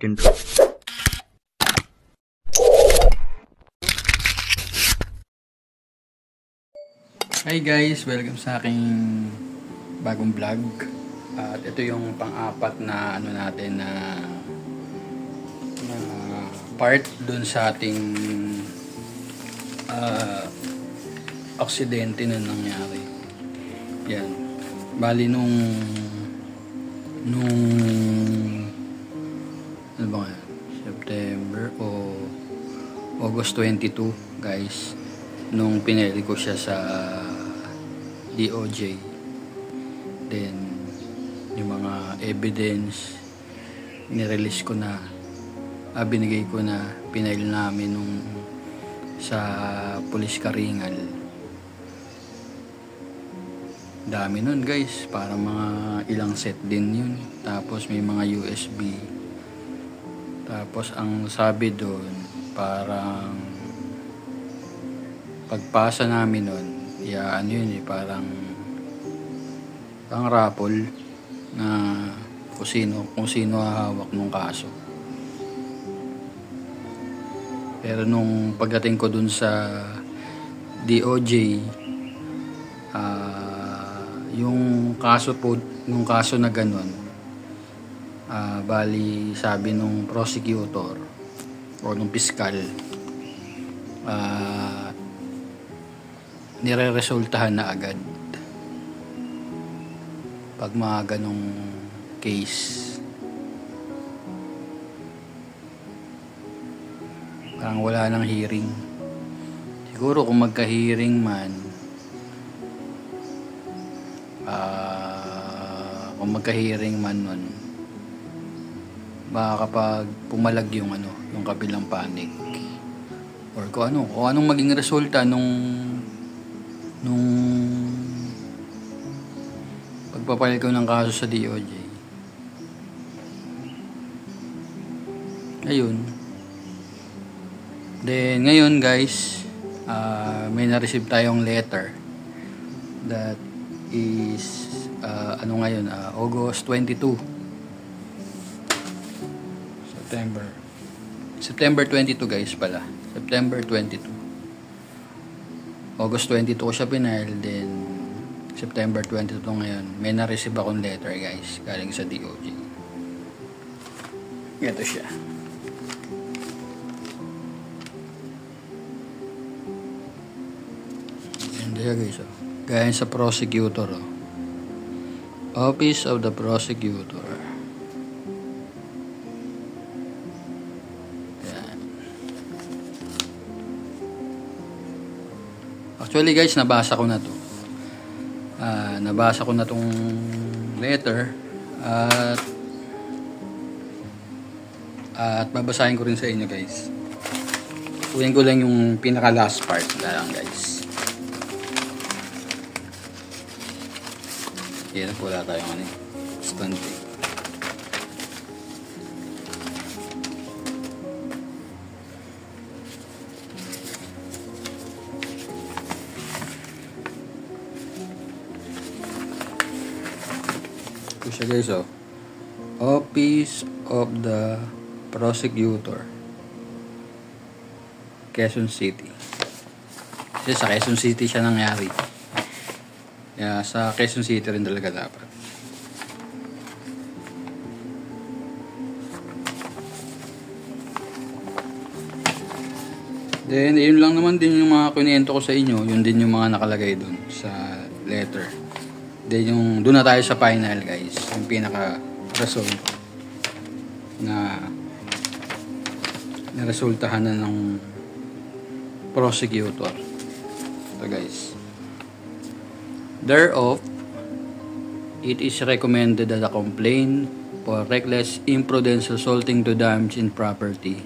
Intro. Hi guys, welcome sa aking bagong vlog. At ito yung pang-apat na natin na part dun sa ating aksidente na nangyari. Yan. Bali nung ano ba nga? September o August 22 guys, nung pinili ko siya sa DOJ. Then yung mga evidence nirelease ko na, binigay ko na, pinail namin nung sa Police Karingal. Dami nun guys, para mga ilang set din yun. Tapos may mga USB. Tapos ang sabi doon, parang pagpasa namin nun, ano yun parang raffle na kung sino hawak ng kaso. Pero nung pagdating ko dun sa DOJ, yung kaso po, nung kaso na ganun, bali sabi nung prosecutor o nung piskal, nire-resultahan na agad pag mga ganong case. Parang wala nang hearing. Siguro kung magka-hearing man, nun, baka kapag pumalag yung kabilang panig, or kung anong maging resulta nung pagpapail ko ng kaso sa DOJ. Ayun. Then ngayon guys, may na-receive tayong letter that is ngayon, August 22. September 22 guys pala. September 22. August 22 ko siya pinail, then September 22 ngayon, may na-receive akong letter guys, galing sa DOJ. Ito siya. Ganda siya guys, galing sa prosecutor, Office of the Prosecutor. Yan. Actually guys, nabasa ko na to. Nabasa ko na tong letter at babasahin ko rin sa inyo guys. Kunin ko lang yung pinaka last part na lang guys. Yan po, wala tayong stante. Ito siya guys, Office of the Prosecutor, Quezon City. Kasi sa Quezon City siya nangyari. Kaya sa Quezon City rin talaga dapat. Then, yun lang naman din yung mga kwento ko sa inyo. Yun din yung mga nakalagay dun sa letter. Then, doon na tayo sa final guys. Yung pinaka-result na resultahan na ng prosecutor. Ito guys. Thereof, it is recommended that a complaint for reckless imprudence resulting to damage in property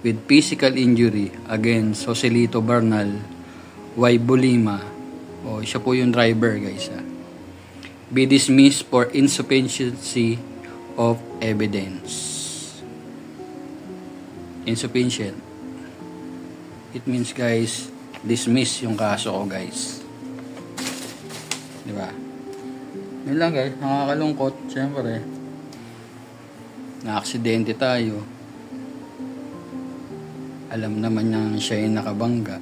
with physical injury against Joselito Bernal Y. Bolima, siya po yung driver guys, be dismissed for insufficiency of evidence. Insufficient, it means guys, dismiss yung kaso ko guys. Diba? Yun lang guys, nakakalungkot syempre. na aksidente tayo, alam naman niyang siya ay nakabangga.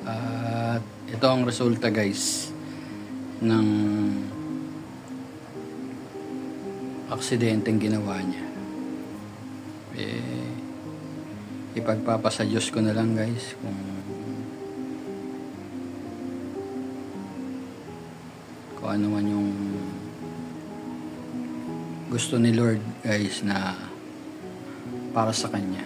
At ito ang resulta guys ng aksidenteng ginawa niya. Ipagpapasa Diyos ko na lang guys kung ano man yung gusto ni Lord guys na para sa kanya.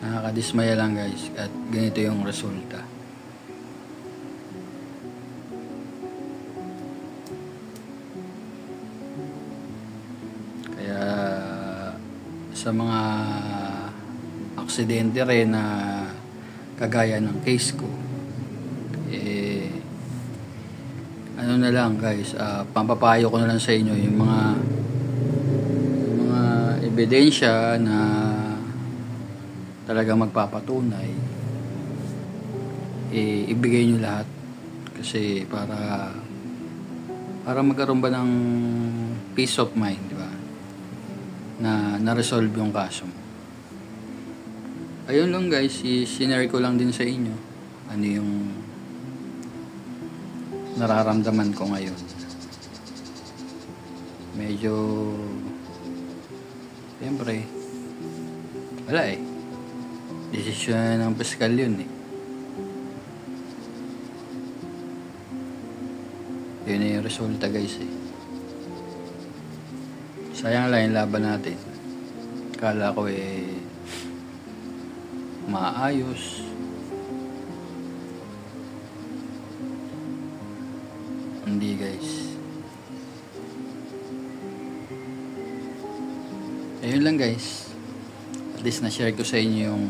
Nakakadismaya lang guys at ganito yung resulta. Kaya sa mga aksidente rin na kagaya ng case ko, ano na lang guys, pampapayo ko na lang sa inyo yung mga ebidensya na talaga magpapatunay, ibigay nyo lahat kasi para magkaroon ba ng peace of mind, di ba? Na na-resolve yung kaso mo. Ayun lang guys, sinare ko lang din sa inyo ano yung nararamdaman ko ngayon. Medyo siyempre wala desisyon ng piskal yun yun yung resulta guys sayang lang yung laban natin. Kala ko maayos, hindi guys. Ayun lang guys, at least na-share ko sa inyo yung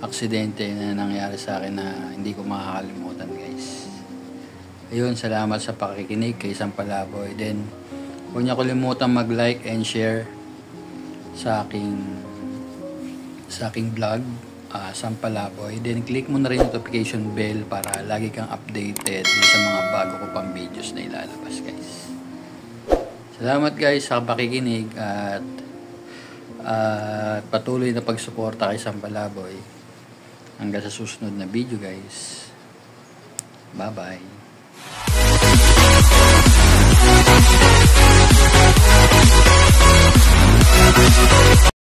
aksidente na nangyari sa akin na hindi ko makakalimutan guys. Ayun, salamat sa pakikinig kay Sampalaboy. Then huwag niyo kalimutan mag-like and share sa aking vlog, Sampalaboy. Then click mo na rin yung notification bell para lagi kang updated sa mga bago ko pang videos na ilalabas guys. Salamat guys sa pakikinig at patuloy na pagsuporta kay Sampalaboy. Hanggang sa susunod na video guys. Bye bye.